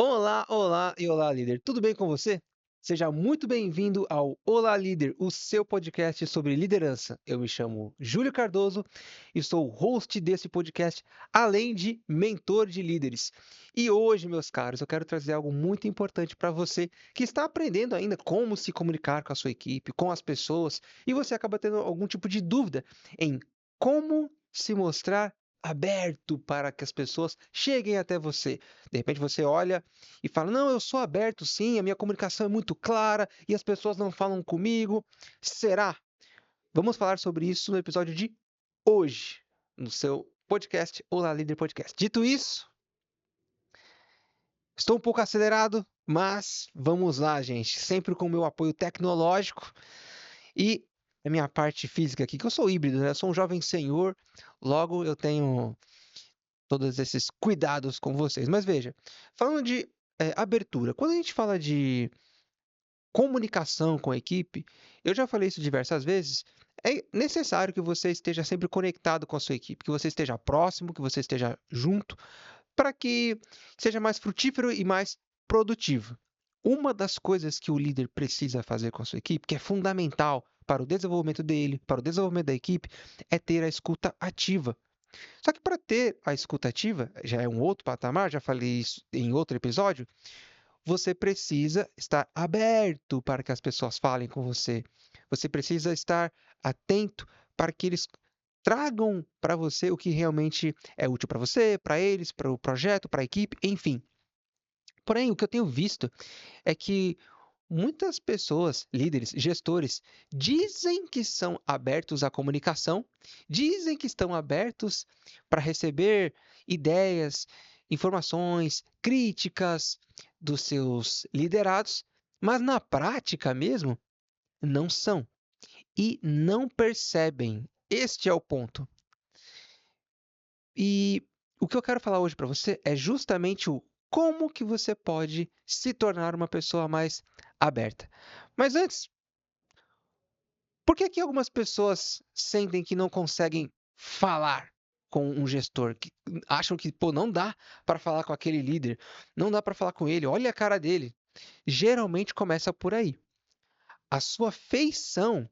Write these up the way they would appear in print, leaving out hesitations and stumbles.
Olá, olá e olá, líder. Tudo bem com você? Seja muito bem-vindo ao Olá, Líder, o seu podcast sobre liderança. Eu me chamo Júlio Cardoso e sou o host desse podcast, além de mentor de líderes. E hoje, meus caros, eu quero trazer algo muito importante para você que está aprendendo ainda como se comunicar com a sua equipe, com as pessoas, e você acaba tendo algum tipo de dúvida em como se mostrar aberto para que as pessoas cheguem até você. De repente você olha e fala: Não, eu sou aberto sim, a minha comunicação é muito clara e as pessoas não falam comigo. Será? Vamos falar sobre isso no episódio de hoje, no seu podcast Olá Líder Podcast. Dito isso, estou um pouco acelerado, mas vamos lá, gente. Sempre com o meu apoio tecnológico e a minha parte física aqui, que eu sou híbrido, né? Eu sou um jovem senhor, logo eu tenho todos esses cuidados com vocês. Mas veja, falando de abertura, quando a gente fala de comunicação com a equipe, eu já falei isso diversas vezes, é necessário que você esteja sempre conectado com a sua equipe, que você esteja próximo, que você esteja junto, para que seja mais frutífero e mais produtivo. Uma das coisas que o líder precisa fazer com a sua equipe, que é fundamental para o desenvolvimento dele, para o desenvolvimento da equipe, é ter a escuta ativa. Só que para ter a escuta ativa, já é um outro patamar, já falei isso em outro episódio, você precisa estar aberto para que as pessoas falem com você. Você precisa estar atento para que eles tragam para você o que realmente é útil para você, para eles, para o projeto, para a equipe, enfim. Porém, o que eu tenho visto é que muitas pessoas, líderes, gestores, dizem que são abertos à comunicação, dizem que estão abertos para receber ideias, informações, críticas dos seus liderados, mas na prática mesmo não são e não percebem. Este é o ponto. E o que eu quero falar hoje para você é justamente o como que você pode se tornar uma pessoa mais aberta. Mas antes, por que que algumas pessoas sentem que não conseguem falar com um gestor? Que acham que, pô, não dá para falar com aquele líder, não dá para falar com ele, olha a cara dele. Geralmente começa por aí. A sua feição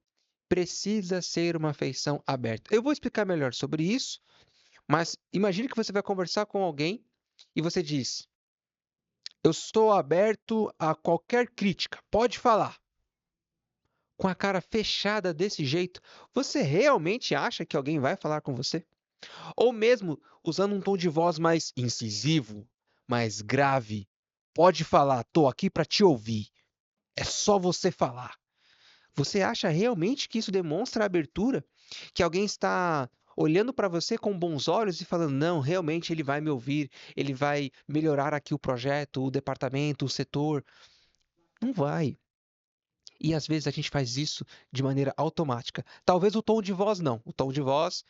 precisa ser uma feição aberta. Eu vou explicar melhor sobre isso, mas imagine que você vai conversar com alguém e você diz: Eu estou aberto a qualquer crítica, pode falar. Com a cara fechada desse jeito, você realmente acha que alguém vai falar com você? Ou mesmo usando um tom de voz mais incisivo, mais grave, pode falar, estou aqui para te ouvir. É só você falar. Você acha realmente que isso demonstra abertura? Que alguém está olhando para você com bons olhos e falando: não, realmente ele vai me ouvir, ele vai melhorar aqui o projeto, o departamento, o setor? Não vai. E às vezes a gente faz isso de maneira automática. Talvez o tom de voz não. O tom de voz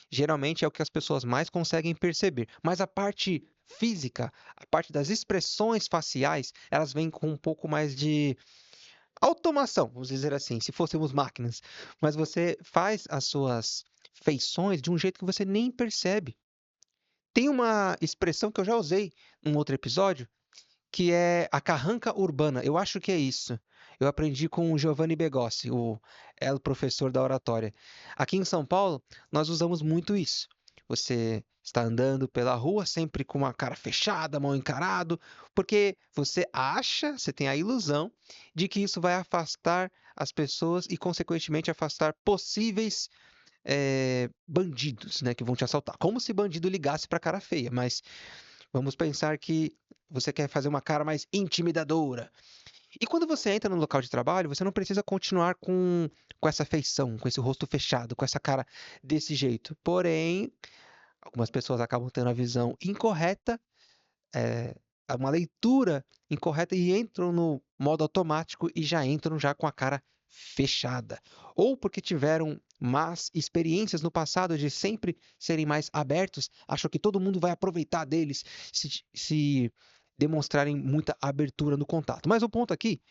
geralmente é o que as pessoas mais conseguem perceber. Mas a parte física, a parte das expressões faciais, elas vêm com um pouco mais de automação, vamos dizer assim, se fôssemos máquinas. Mas você faz as suas feições de um jeito que você nem percebe. Tem uma expressão que eu já usei num outro episódio, que é a carranca urbana. Eu acho que é isso. Eu aprendi com o Giovanni Begossi, o professor da oratória. Aqui em São Paulo, nós usamos muito isso. Você está andando pela rua sempre com uma cara fechada, mal encarado, porque você acha, você tem a ilusão de que isso vai afastar as pessoas e, consequentemente, afastar possíveis bandidos, né, que vão te assaltar. Como se bandido ligasse para cara feia, mas vamos pensar que você quer fazer uma cara mais intimidadora. E quando você entra no local de trabalho, você não precisa continuar com essa feição, com esse rosto fechado, com essa cara desse jeito. Porém, algumas pessoas acabam tendo a visão incorreta, é, uma leitura incorreta e entram no modo automático e já entram já com a cara fechada. Ou porque tiveram más experiências no passado de sempre serem mais abertos, acham que todo mundo vai aproveitar deles se demonstrarem muita abertura no contato. Mas o ponto aqui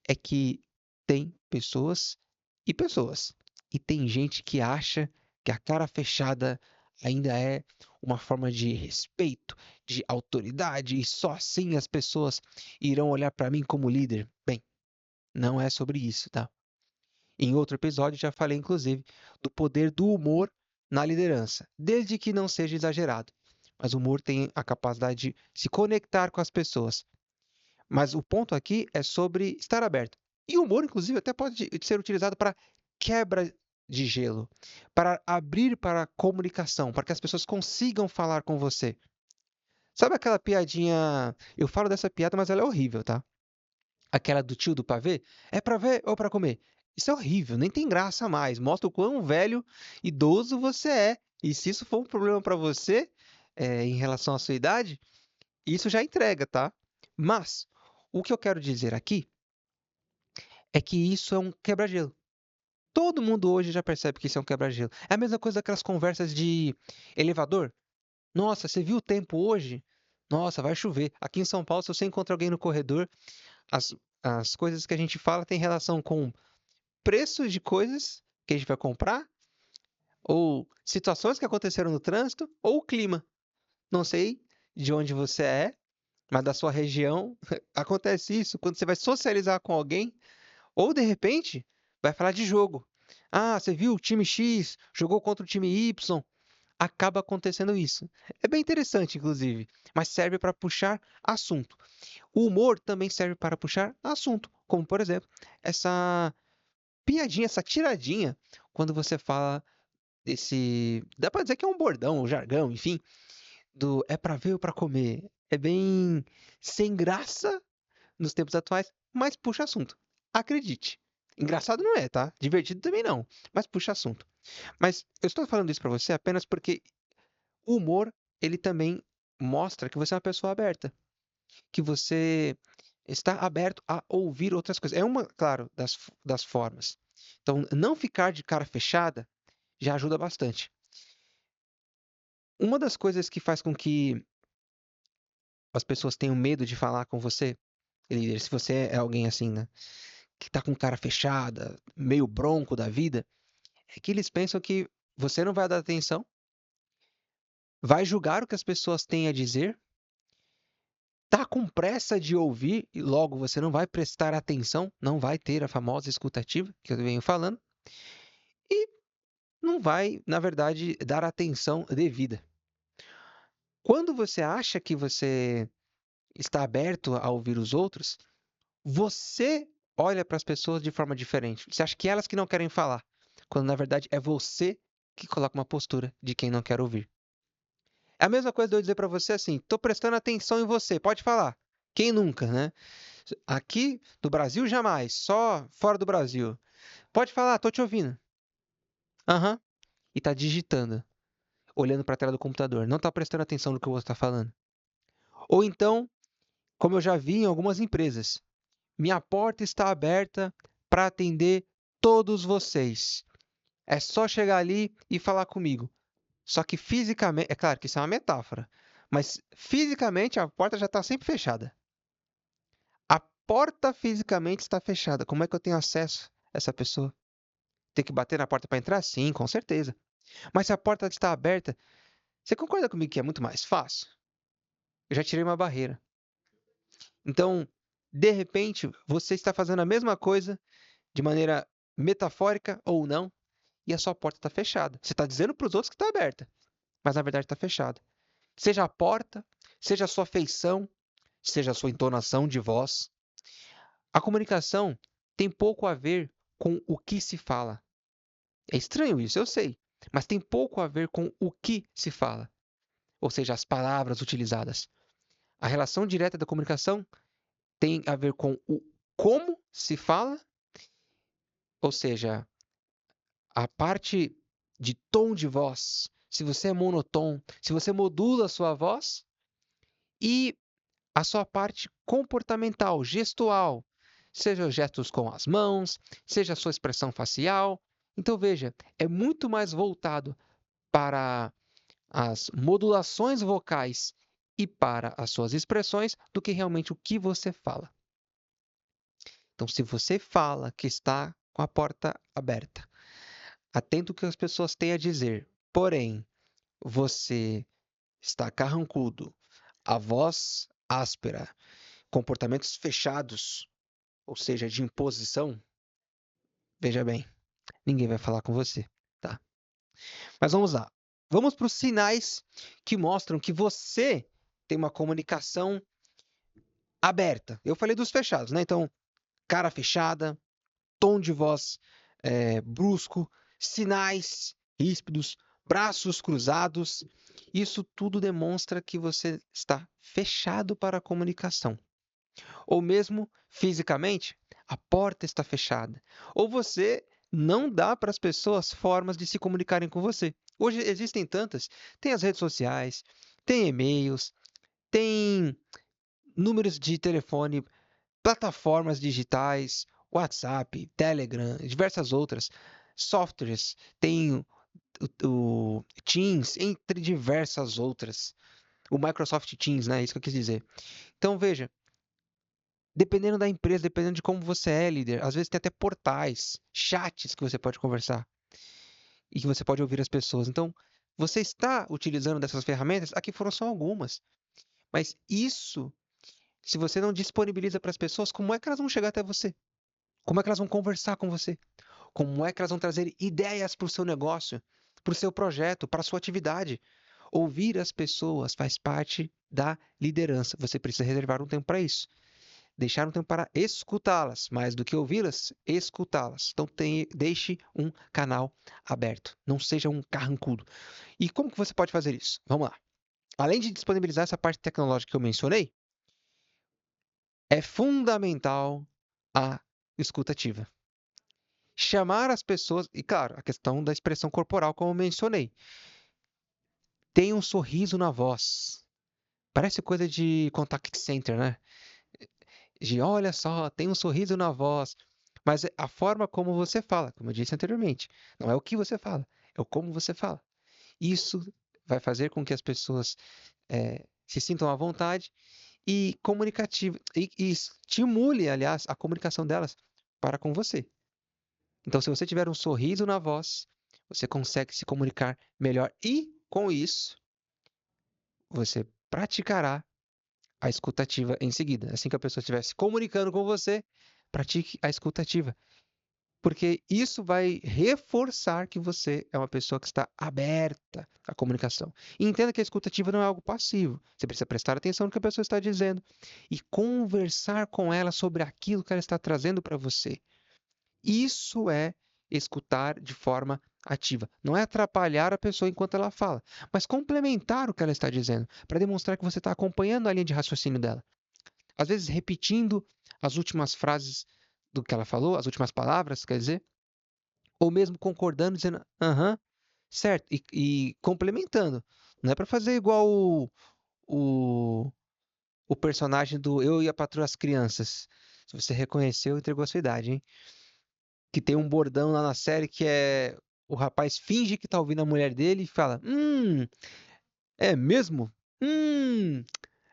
é que tem pessoas e pessoas. E tem gente que acha que a cara fechada ainda é uma forma de respeito, de autoridade, e só assim as pessoas irão olhar para mim como líder. Bem, não é sobre isso, tá? Em outro episódio já falei, inclusive, do poder do humor na liderança, desde que não seja exagerado. Mas o humor tem a capacidade de se conectar com as pessoas. Mas o ponto aqui é sobre estar aberto. E o humor, inclusive, até pode ser utilizado para quebra de gelo, para abrir para a comunicação, para que as pessoas consigam falar com você. Sabe aquela piadinha? Eu falo dessa piada, mas ela é horrível, tá? Aquela do tio do pavê? É para ver ou para comer? Isso é horrível, nem tem graça mais. Mostra o quão velho, idoso você é. E se isso for um problema para você, em relação à sua idade, isso já entrega, tá? Mas o que eu quero dizer aqui é que isso é um quebra-gelo. Todo mundo hoje já percebe que isso é um quebra-gelo. É a mesma coisa daquelas conversas de elevador. Nossa, você viu o tempo hoje? Nossa, vai chover. Aqui em São Paulo, se você encontra alguém no corredor, as, as coisas que a gente fala têm relação com preços de coisas que a gente vai comprar, ou situações que aconteceram no trânsito, ou o clima. Não sei de onde você é, mas da sua região acontece isso quando você vai socializar com alguém, ou de repente vai falar de jogo. Ah, você viu o time X jogou contra o time Y? Acaba acontecendo isso. É bem interessante, inclusive, mas serve para puxar assunto. O humor também serve para puxar assunto, como por exemplo, essa piadinha, essa tiradinha, quando você fala desse, dá para dizer que é um bordão, um jargão, enfim, do é para ver ou para comer. É bem sem graça nos tempos atuais, mas puxa assunto. Acredite. Engraçado não é, tá? Divertido também não, mas puxa assunto. Mas eu estou falando isso para você apenas porque o humor, ele também mostra que você é uma pessoa aberta, que você está aberto a ouvir outras coisas. É uma, claro, das formas. Então, não ficar de cara fechada já ajuda bastante. Uma das coisas que faz com que as pessoas tenham medo de falar com você, líder, se você é alguém assim, né, que tá com cara fechada, meio bronco da vida, é que eles pensam que você não vai dar atenção, vai julgar o que as pessoas têm a dizer, tá com pressa de ouvir e logo você não vai prestar atenção, não vai ter a famosa escutativa que eu venho falando e não vai, na verdade, dar atenção devida. Quando você acha que você está aberto a ouvir os outros, você olha para as pessoas de forma diferente. Você acha que elas que não querem falar, quando na verdade é você que coloca uma postura de quem não quer ouvir. É a mesma coisa de eu dizer para você assim: estou prestando atenção em você, pode falar. Quem nunca, né? Aqui no Brasil, jamais, só fora do Brasil. Pode falar, estou te ouvindo. Aham. E está digitando, olhando para a tela do computador, não está prestando atenção no que você está falando. Ou então, como eu já vi em algumas empresas, minha porta está aberta para atender todos vocês. É só chegar ali e falar comigo. Só que fisicamente, é claro que isso é uma metáfora, mas fisicamente a porta já está sempre fechada. A porta fisicamente está fechada. Como é que eu tenho acesso a essa pessoa? Tem que bater na porta para entrar? Sim, com certeza. Mas se a porta está aberta, você concorda comigo que é muito mais fácil? Eu já tirei uma barreira. Então, de repente, você está fazendo a mesma coisa de maneira metafórica ou não, e a sua porta está fechada. Você está dizendo para os outros que está aberta, mas na verdade está fechada. Seja a porta, seja a sua feição, seja a sua entonação de voz. A comunicação tem pouco a ver com o que se fala. É estranho isso, eu sei, mas tem pouco a ver com o que se fala, ou seja, as palavras utilizadas. A relação direta da comunicação tem a ver com o como se fala, ou seja, a parte de tom de voz, se você é monotom, se você modula a sua voz, e a sua parte comportamental, gestual, seja os gestos com as mãos, seja a sua expressão facial. Então veja, é muito mais voltado para as modulações vocais e para as suas expressões do que realmente o que você fala. Então, se você fala que está com a porta aberta, atento ao que as pessoas têm a dizer, porém, você está carrancudo, a voz áspera, comportamentos fechados, ou seja, de imposição, veja bem, ninguém vai falar com você, tá? Mas vamos lá. Vamos para os sinais que mostram que você tem uma comunicação aberta. Eu falei dos fechados, né? Então, cara fechada, tom de voz brusco, sinais ríspidos, braços cruzados. Isso tudo demonstra que você está fechado para a comunicação. Ou mesmo fisicamente, a porta está fechada. Ou você não dá para as pessoas formas de se comunicarem com você. Hoje existem tantas, tem as redes sociais, tem e-mails, tem números de telefone, plataformas digitais, WhatsApp, Telegram, diversas outras, softwares, tem o Teams, entre diversas outras. O Microsoft Teams, né? Isso que eu quis dizer. Então, veja, dependendo da empresa, dependendo de como você é líder, às vezes tem até portais, chats que você pode conversar e que você pode ouvir as pessoas. Então, você está utilizando dessas ferramentas? Aqui foram só algumas. Mas isso, se você não disponibiliza para as pessoas, como é que elas vão chegar até você? Como é que elas vão conversar com você? Como é que elas vão trazer ideias para o seu negócio, para o seu projeto, para a sua atividade? Ouvir as pessoas faz parte da liderança. Você precisa reservar um tempo para isso. Deixar um tempo para escutá-las, mais do que ouvi-las, escutá-las. Então deixe um canal aberto, não seja um carrancudo. E como que você pode fazer isso? Vamos lá. Além de disponibilizar essa parte tecnológica que eu mencionei, é fundamental a escuta ativa. Chamar as pessoas, e claro, a questão da expressão corporal, como eu mencionei. Tem um sorriso na voz. Parece coisa de contact center, né? De olha só, tem um sorriso na voz. Mas é a forma como você fala, como eu disse anteriormente. Não é o que você fala, é o como você fala. Isso vai fazer com que as pessoas se sintam à vontade e comunicativa e estimule, aliás, a comunicação delas para com você. Então, se você tiver um sorriso na voz, você consegue se comunicar melhor e, com isso, você praticará a escutativa em seguida. Assim que a pessoa estiver se comunicando com você, pratique a escutativa, porque isso vai reforçar que você é uma pessoa que está aberta à comunicação. E entenda que a escutativa não é algo passivo. Você precisa prestar atenção no que a pessoa está dizendo e conversar com ela sobre aquilo que ela está trazendo para você. Isso é escutar de forma ativa. Não é atrapalhar a pessoa enquanto ela fala, mas complementar o que ela está dizendo, para demonstrar que você está acompanhando a linha de raciocínio dela. Às vezes repetindo as últimas frases do que ela falou, as últimas palavras, quer dizer, ou mesmo concordando, dizendo aham, certo, e complementando. Não é para fazer igual o, o personagem do Eu e a Patroa das Crianças. Se você reconheceu, entregou a sua idade, hein? Que tem um bordão lá na série que é o rapaz finge que tá ouvindo a mulher dele e fala: é mesmo? Hum,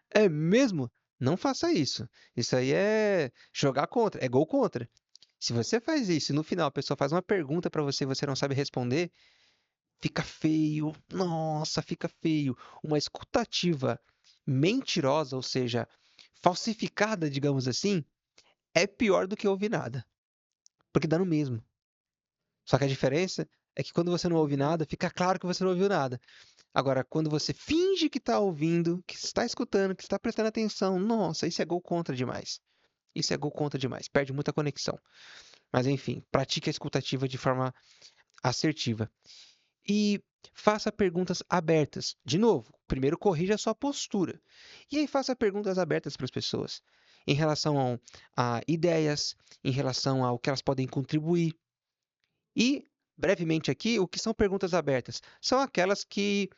é mesmo? Não faça isso. Isso aí é jogar contra, é gol contra. Se você faz isso e no final a pessoa faz uma pergunta pra você e você não sabe responder, fica feio. Nossa, fica feio. Uma escutativa mentirosa, ou seja, falsificada, digamos assim, é pior do que ouvir nada, porque dá no mesmo. Só que a diferença é que quando você não ouve nada, fica claro que você não ouviu nada. Agora, quando você finge que está ouvindo, que está escutando, que está prestando atenção, nossa, isso é gol contra demais. Isso é gol contra demais, perde muita conexão. Mas enfim, pratique a escutativa de forma assertiva. E faça perguntas abertas. De novo, primeiro corrija a sua postura. E aí faça perguntas abertas para as pessoas. Em relação a ideias, em relação ao que elas podem contribuir. E, brevemente aqui, o que são perguntas abertas? São aquelas que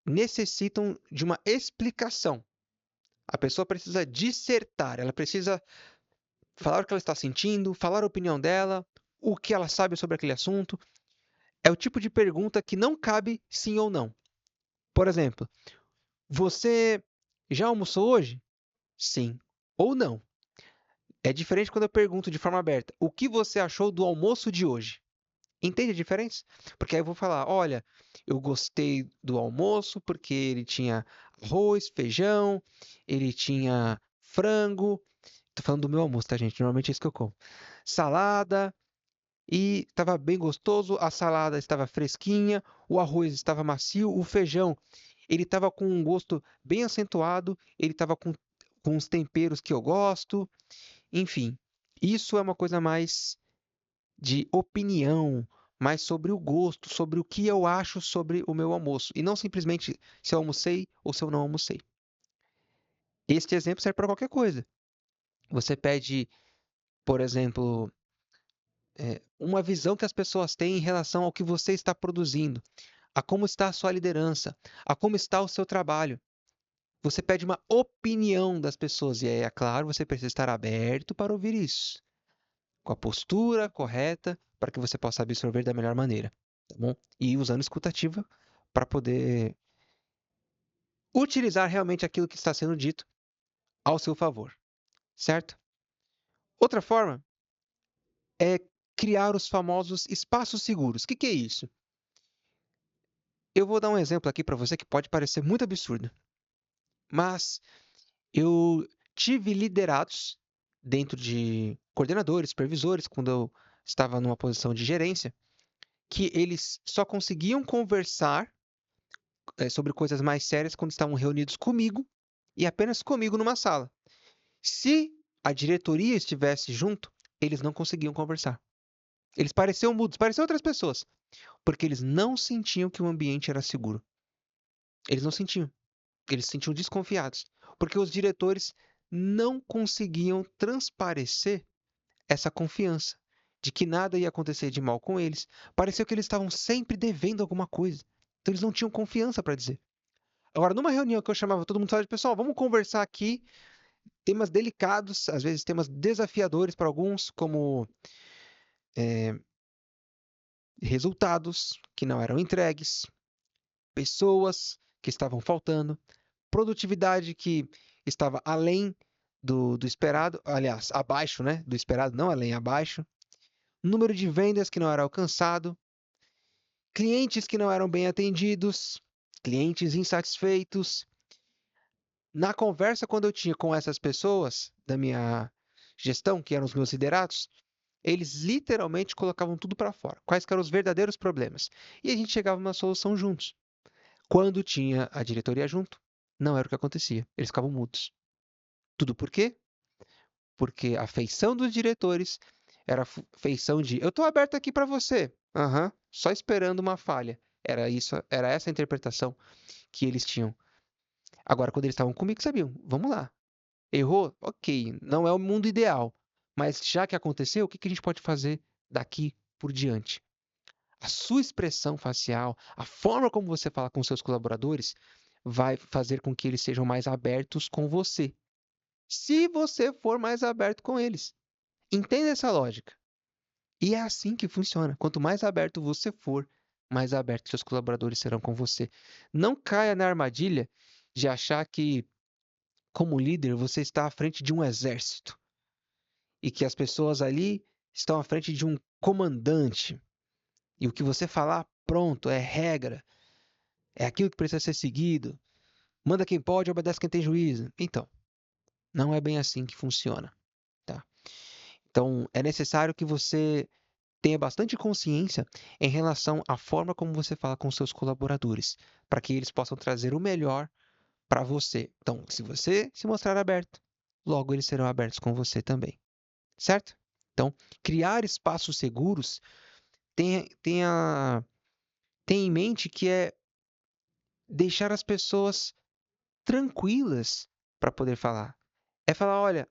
necessitam de uma explicação. A pessoa precisa dissertar, ela precisa falar o que ela está sentindo, falar a opinião dela, o que ela sabe sobre aquele assunto. É o tipo de pergunta que não cabe sim ou não. Por exemplo, você já almoçou hoje? Sim ou não. É diferente quando eu pergunto de forma aberta: o que você achou do almoço de hoje? Entende a diferença? Porque aí eu vou falar, olha, eu gostei do almoço porque ele tinha arroz, feijão, ele tinha frango. Tô falando do meu almoço, tá, gente? Normalmente é isso que eu como. Salada e estava bem gostoso, a salada estava fresquinha, o arroz estava macio, o feijão, ele estava com um gosto bem acentuado, ele estava com os temperos que eu gosto, enfim. Isso é uma coisa mais de opinião, mais sobre o gosto, sobre o que eu acho sobre o meu almoço, e não simplesmente se eu almocei ou se eu não almocei. Este exemplo serve para qualquer coisa. Você pede, por exemplo, uma visão que as pessoas têm em relação ao que você está produzindo, a como está a sua liderança, a como está o seu trabalho. Você pede uma opinião das pessoas, e aí, é claro, você precisa estar aberto para ouvir isso, com a postura correta, para que você possa absorver da melhor maneira, tá bom? E usando escutativa para poder utilizar realmente aquilo que está sendo dito ao seu favor, certo? Outra forma é criar os famosos espaços seguros. O que é isso? Eu vou dar um exemplo aqui para você que pode parecer muito absurdo, mas eu tive liderados dentro de coordenadores, supervisores, quando eu estava numa posição de gerência, que eles só conseguiam conversar sobre coisas mais sérias quando estavam reunidos comigo e apenas comigo numa sala. Se a diretoria estivesse junto, eles não conseguiam conversar. Eles pareciam mudos, pareciam outras pessoas, porque eles não sentiam que o ambiente era seguro. Eles não sentiam. Eles se sentiam desconfiados, porque os diretores não conseguiam transparecer essa confiança de que nada ia acontecer de mal com eles. Pareceu que eles estavam sempre devendo alguma coisa. Então eles não tinham confiança para dizer. Agora, numa reunião que eu chamava todo mundo, falava, pessoal, vamos conversar aqui, temas delicados, às vezes temas desafiadores para alguns, como resultados que não eram entregues, pessoas que estavam faltando, produtividade que estava além do esperado, aliás, abaixo, né, do esperado, não além, abaixo, número de vendas que não era alcançado, clientes que não eram bem atendidos, clientes insatisfeitos. Na conversa, quando eu tinha com essas pessoas da minha gestão, que eram os meus liderados, eles literalmente colocavam tudo para fora, quais eram os verdadeiros problemas. E a gente chegava numa solução juntos. Quando tinha a diretoria junto, não era o que acontecia, eles ficavam mudos. Tudo por quê? Porque a feição dos diretores era a feição de eu estou aberto aqui para você. Aham, só esperando uma falha. Era isso, era essa a interpretação que eles tinham. Agora, quando eles estavam comigo, sabiam, vamos lá. Errou? Ok, não é o mundo ideal. Mas já que aconteceu, o que a gente pode fazer daqui por diante? A sua expressão facial, a forma como você fala com seus colaboradores, vai fazer com que eles sejam mais abertos com você. Se você for mais aberto com eles. Entenda essa lógica. E é assim que funciona. Quanto mais aberto você for, mais abertos seus colaboradores serão com você. Não caia na armadilha de achar que, como líder, você está à frente de um exército e que as pessoas ali estão à frente de um comandante. E o que você falar, pronto, é regra, é aquilo que precisa ser seguido. Manda quem pode, obedece quem tem juízo. Então, não é bem assim que funciona, tá? Então, é necessário que você tenha bastante consciência em relação à forma como você fala com seus colaboradores, para que eles possam trazer o melhor para você. Então, se você se mostrar aberto, logo eles serão abertos com você também, certo? Então, criar espaços seguros, tenha em mente que é deixar as pessoas tranquilas para poder falar. É falar, olha,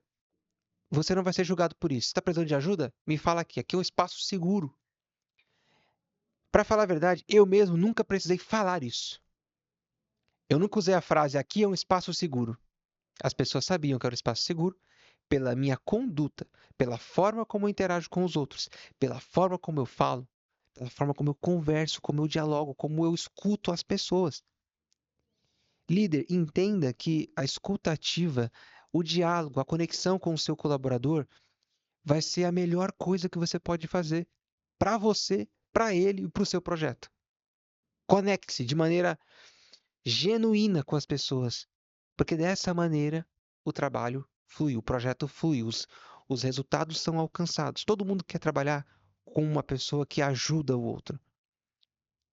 você não vai ser julgado por isso. Está precisando de ajuda? Me fala aqui. Aqui é um espaço seguro. Para falar a verdade, eu mesmo nunca precisei falar isso. Eu nunca usei a frase aqui é um espaço seguro. As pessoas sabiam que era um espaço seguro pela minha conduta, pela forma como eu interajo com os outros, pela forma como eu falo, pela forma como eu converso, como eu dialogo, como eu escuto as pessoas. Líder, entenda que a escuta ativa, o diálogo, a conexão com o seu colaborador vai ser a melhor coisa que você pode fazer para você, para ele e para o seu projeto. Conecte-se de maneira genuína com as pessoas, porque dessa maneira o trabalho flui, o projeto flui, os resultados são alcançados. Todo mundo quer trabalhar com uma pessoa que ajuda o outro.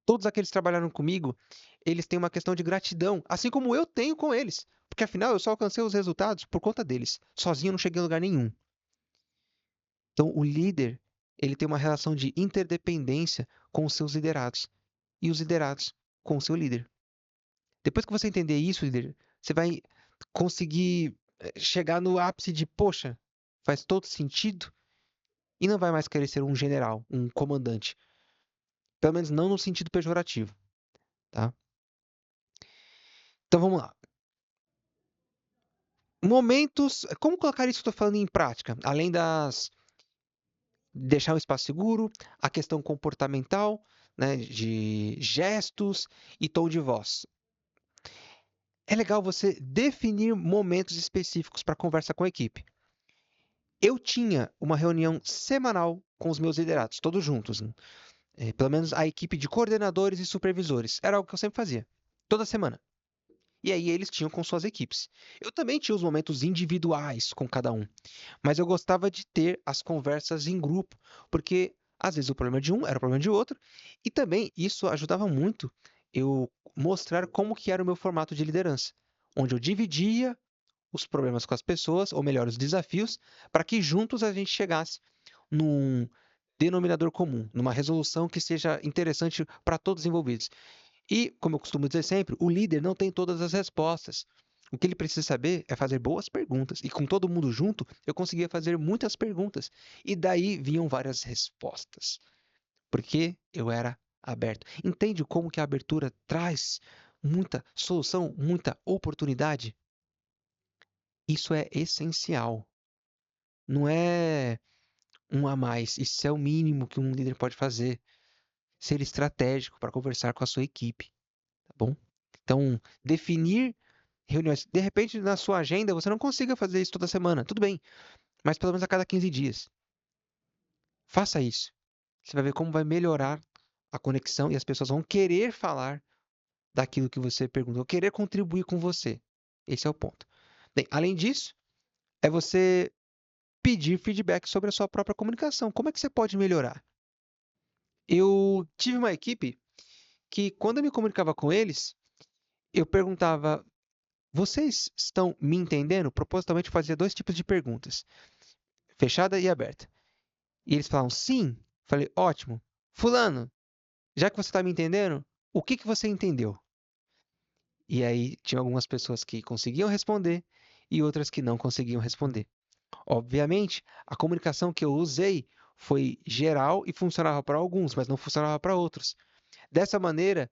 Todos aqueles que trabalharam comigo, eles têm uma questão de gratidão, assim como eu tenho com eles, porque afinal eu só alcancei os resultados por conta deles. Sozinho eu não cheguei em lugar nenhum. Então, o líder, ele tem uma relação de interdependência com os seus liderados e os liderados com o seu líder. Depois que você entender isso, líder, você vai conseguir chegar no ápice de, poxa, faz todo sentido e não vai mais querer ser um general, um comandante. Pelo menos não no sentido pejorativo, tá? Então vamos lá. Momentos, como colocar isso que eu estou falando em prática? Além das deixar um espaço seguro, a questão comportamental, né, de gestos e tom de voz. É legal você definir momentos específicos para conversa com a equipe. Eu tinha uma reunião semanal com os meus liderados, todos juntos, né? Pelo menos a equipe de coordenadores e supervisores. Era algo que eu sempre fazia, toda semana. E aí eles tinham com suas equipes. Eu também tinha os momentos individuais com cada um, mas eu gostava de ter as conversas em grupo, porque às vezes o problema de um era o problema de outro, e também isso ajudava muito eu mostrar como que era o meu formato de liderança, onde eu dividia os problemas com as pessoas, ou melhor, os desafios, para que juntos a gente chegasse num denominador comum, numa resolução que seja interessante para todos os envolvidos. E, como eu costumo dizer sempre, o líder não tem todas as respostas. O que ele precisa saber é fazer boas perguntas. E com todo mundo junto, eu conseguia fazer muitas perguntas. E daí vinham várias respostas. Porque eu era aberto. Entende como que a abertura traz muita solução, muita oportunidade? Isso é essencial. Não é um a mais. Isso é o mínimo que um líder pode fazer. Ser estratégico para conversar com a sua equipe, tá bom? Então, definir reuniões. De repente, na sua agenda, você não consiga fazer isso toda semana. Tudo bem, mas pelo menos a cada 15 dias. Faça isso. Você vai ver como vai melhorar a conexão e as pessoas vão querer falar daquilo que você perguntou, querer contribuir com você. Esse é o ponto. Bem, além disso, é você pedir feedback sobre a sua própria comunicação. Como é que você pode melhorar? Eu tive uma equipe que, quando eu me comunicava com eles, eu perguntava: vocês estão me entendendo? Propositalmente eu fazia dois tipos de perguntas, fechada e aberta. E eles falavam sim. Falei, ótimo. Fulano, já que você está me entendendo, o que que você entendeu? E aí tinha algumas pessoas que conseguiam responder e outras que não conseguiam responder. Obviamente, a comunicação que eu usei foi geral e funcionava para alguns, mas não funcionava para outros. Dessa maneira,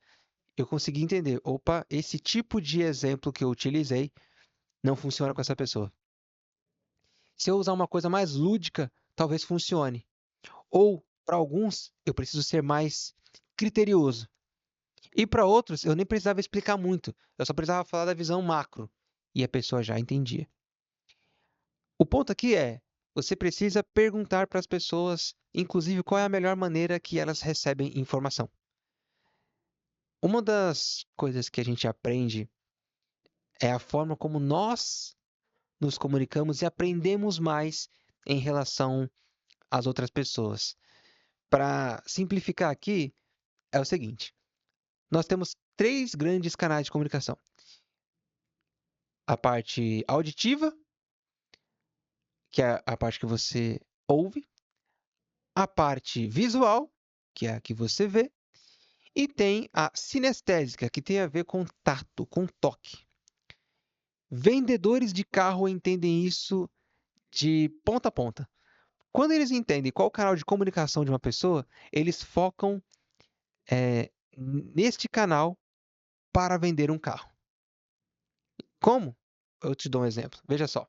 eu consegui entender, opa, esse tipo de exemplo que eu utilizei não funciona com essa pessoa. Se eu usar uma coisa mais lúdica, talvez funcione. Ou, para alguns, eu preciso ser mais criterioso. E para outros, eu nem precisava explicar muito. Eu só precisava falar da visão macro. E a pessoa já entendia. O ponto aqui é, você precisa perguntar para as pessoas, inclusive, qual é a melhor maneira que elas recebem informação. Uma das coisas que a gente aprende é a forma como nós nos comunicamos e aprendemos mais em relação às outras pessoas. Para simplificar aqui, é o seguinte: nós temos três grandes canais de comunicação: a parte auditiva, que é a parte que você ouve, a parte visual, que é a que você vê, e tem a sinestésica, que tem a ver com tato, com toque. Vendedores de carro entendem isso de ponta a ponta. Quando eles entendem qual o canal de comunicação de uma pessoa, eles focam neste canal para vender um carro. Como? Eu te dou um exemplo. Veja só.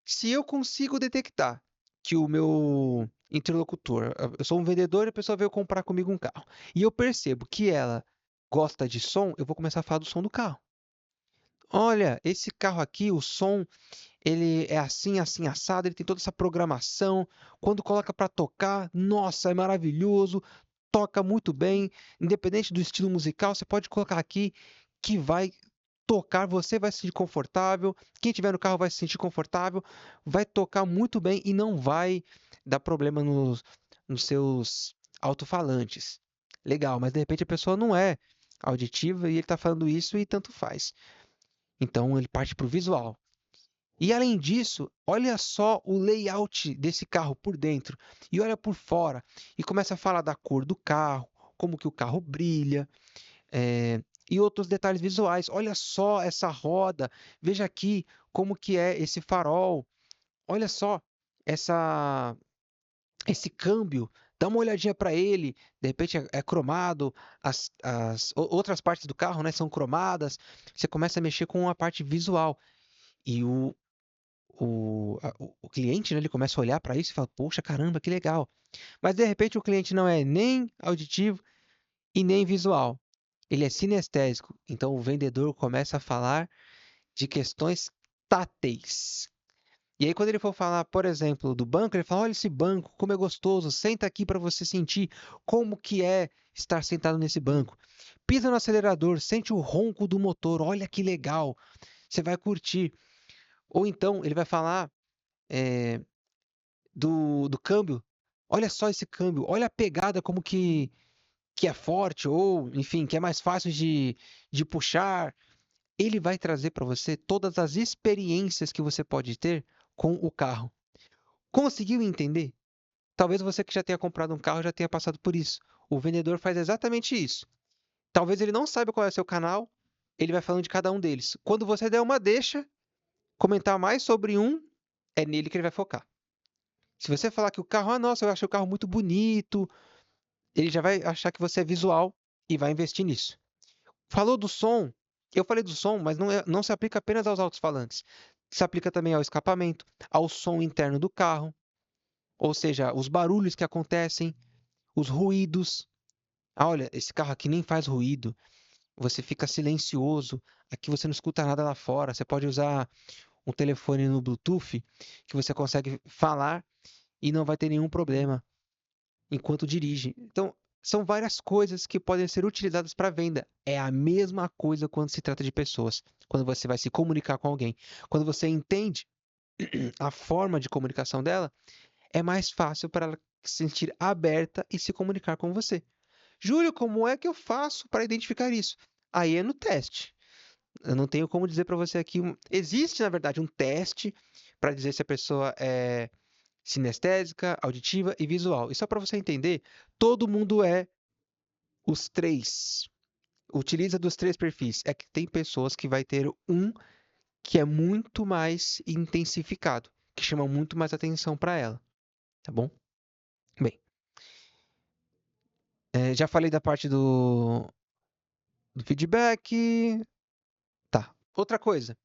Se eu consigo detectar que o meu interlocutor, eu sou um vendedor e a pessoa veio comprar comigo um carro, e eu percebo que ela gosta de som, eu vou começar a falar do som do carro. Olha, esse carro aqui, o som, ele é assim, assim, assado, ele tem toda essa programação. Quando coloca para tocar, nossa, é maravilhoso. toca muito bem, independente do estilo musical, você pode colocar aqui que vai tocar, você vai se sentir confortável, quem tiver no carro vai se sentir confortável, vai tocar muito bem e não vai dar problema nos seus alto-falantes. Legal, mas de repente a pessoa não é auditiva e ele está falando isso e tanto faz. Então ele parte para o visual. E além disso, olha só o layout desse carro por dentro e olha por fora e começa a falar da cor do carro, como que o carro brilha, e outros detalhes visuais. Olha só essa roda, veja aqui como que é esse farol, olha só essa, esse câmbio. Dá uma olhadinha para ele, de repente é cromado, outras partes do carro, né, são cromadas. Você começa a mexer com a parte visual e o cliente, né, ele começa a olhar para isso e fala, poxa, caramba, que legal. Mas de repente o cliente não é nem auditivo e nem visual. Ele é sinestésico. Então o vendedor começa a falar de questões táteis. E aí quando ele for falar, por exemplo, do banco, ele fala, olha esse banco, como é gostoso, senta aqui para você sentir como que é estar sentado nesse banco. Pisa no acelerador, sente o ronco do motor, olha que legal, você vai curtir. Ou então ele vai falar do câmbio. Olha só esse câmbio, olha a pegada como que é forte, ou enfim, que é mais fácil de puxar. Ele vai trazer para você todas as experiências que você pode ter com o carro. Conseguiu entender? Talvez você que já tenha comprado um carro já tenha passado por isso. O vendedor faz exatamente isso. Talvez ele não saiba qual é o seu canal, ele vai falando de cada um deles. Quando você der uma deixa, comentar mais sobre um, é nele que ele vai focar. Se você falar que o carro, ah, nossa, eu achei o carro muito bonito, ele já vai achar que você é visual e vai investir nisso. Falou do som, eu falei do som, mas não se aplica apenas aos alto-falantes. Se aplica também ao escapamento, ao som interno do carro, ou seja, os barulhos que acontecem, os ruídos. Ah, olha, esse carro aqui nem faz ruído, você fica silencioso, aqui você não escuta nada lá fora. Você pode usar um telefone no Bluetooth que você consegue falar e não vai ter nenhum problema enquanto dirige. Então, são várias coisas que podem ser utilizadas para venda. É a mesma coisa quando se trata de pessoas, quando você vai se comunicar com alguém. Quando você entende a forma de comunicação dela, é mais fácil para ela se sentir aberta e se comunicar com você. Júlio, como é que eu faço para identificar isso? Aí é no teste. Eu não tenho como dizer para você aqui. Existe, na verdade, um teste para dizer se a pessoa é sinestésica, auditiva e visual. E só para você entender, todo mundo é os três. Utiliza dos três perfis. É que tem pessoas que vai ter um que é muito mais intensificado, que chama muito mais atenção para ela, tá bom? Bem, já falei da parte do feedback. Tá. Outra coisa.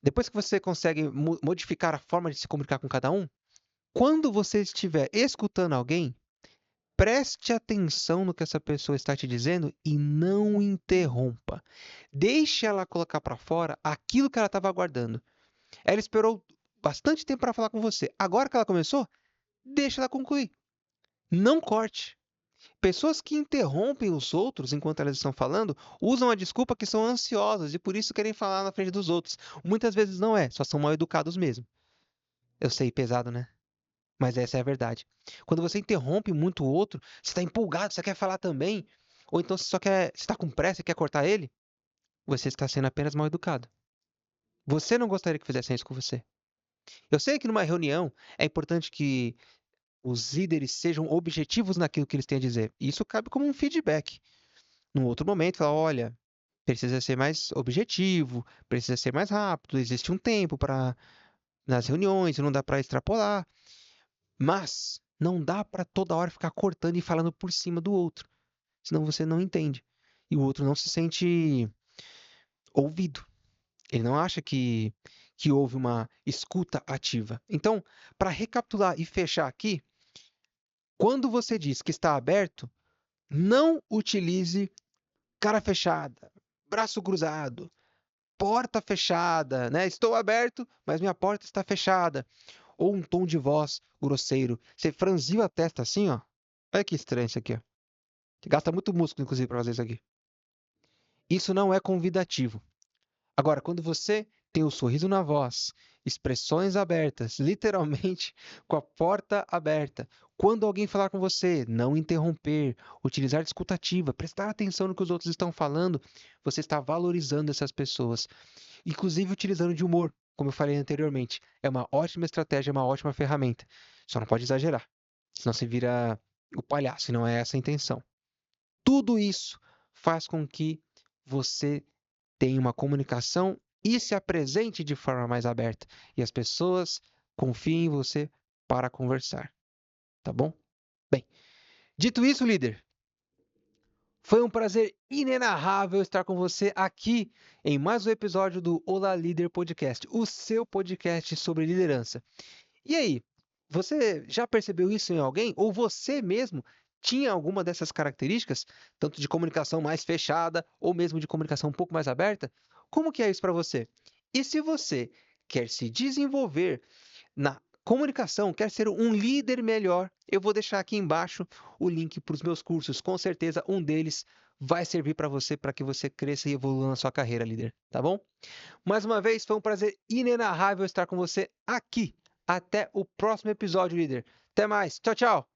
Depois que você consegue modificar a forma de se comunicar com cada um, quando você estiver escutando alguém, preste atenção no que essa pessoa está te dizendo e não interrompa. Deixe ela colocar para fora aquilo que ela estava aguardando. Ela esperou bastante tempo para falar com você. Agora que ela começou, deixe ela concluir. Não corte. Pessoas que interrompem os outros enquanto elas estão falando usam a desculpa que são ansiosas e por isso querem falar na frente dos outros. Muitas vezes não é, só são mal educados mesmo. Eu sei, pesado, né? Mas essa é a verdade. Quando você interrompe muito o outro, você está empolgado, você quer falar também, ou então você só quer, você está com pressa e quer cortar ele, você está sendo apenas mal educado. Você não gostaria que fizessem isso com você. Eu sei que numa reunião é importante que os líderes sejam objetivos naquilo que eles têm a dizer. Isso cabe como um feedback. Num outro momento, falar, olha, precisa ser mais objetivo, precisa ser mais rápido, existe um tempo para nas reuniões, não dá para extrapolar. Mas não dá para toda hora ficar cortando e falando por cima do outro, senão você não entende. E o outro não se sente ouvido. Ele não acha que houve uma escuta ativa. Então, para recapitular e fechar aqui, quando você diz que está aberto, não utilize cara fechada, braço cruzado, porta fechada, né? Estou aberto, mas minha porta está fechada. Ou um tom de voz grosseiro. Você franziu a testa assim, ó. Olha que estranho isso aqui, ó. Gasta muito músculo, inclusive, para fazer isso aqui. Isso não é convidativo. Agora, quando você tem o sorriso na voz, expressões abertas, literalmente com a porta aberta, quando alguém falar com você, não interromper, utilizar escutativa, prestar atenção no que os outros estão falando, você está valorizando essas pessoas, inclusive utilizando de humor, como eu falei anteriormente. É uma ótima estratégia, é uma ótima ferramenta. Só não pode exagerar, senão você vira o palhaço, e não é essa a intenção. Tudo isso faz com que você tenha uma comunicação e se apresente de forma mais aberta. E as pessoas confiem em você para conversar. Tá bom? Bem, dito isso, líder, foi um prazer inenarrável estar com você aqui em mais um episódio do Olá Líder Podcast, o seu podcast sobre liderança. E aí, você já percebeu isso em alguém? Ou você mesmo tinha alguma dessas características, tanto de comunicação mais fechada ou mesmo de comunicação um pouco mais aberta? Como que é isso para você? E se você quer se desenvolver na comunicação, quer ser um líder melhor, eu vou deixar aqui embaixo o link para os meus cursos. Com certeza um deles vai servir para que você cresça e evolua na sua carreira, líder, tá bom? Mais uma vez, foi um prazer inenarrável estar com você aqui. Até o próximo episódio, líder. Até mais. Tchau, tchau.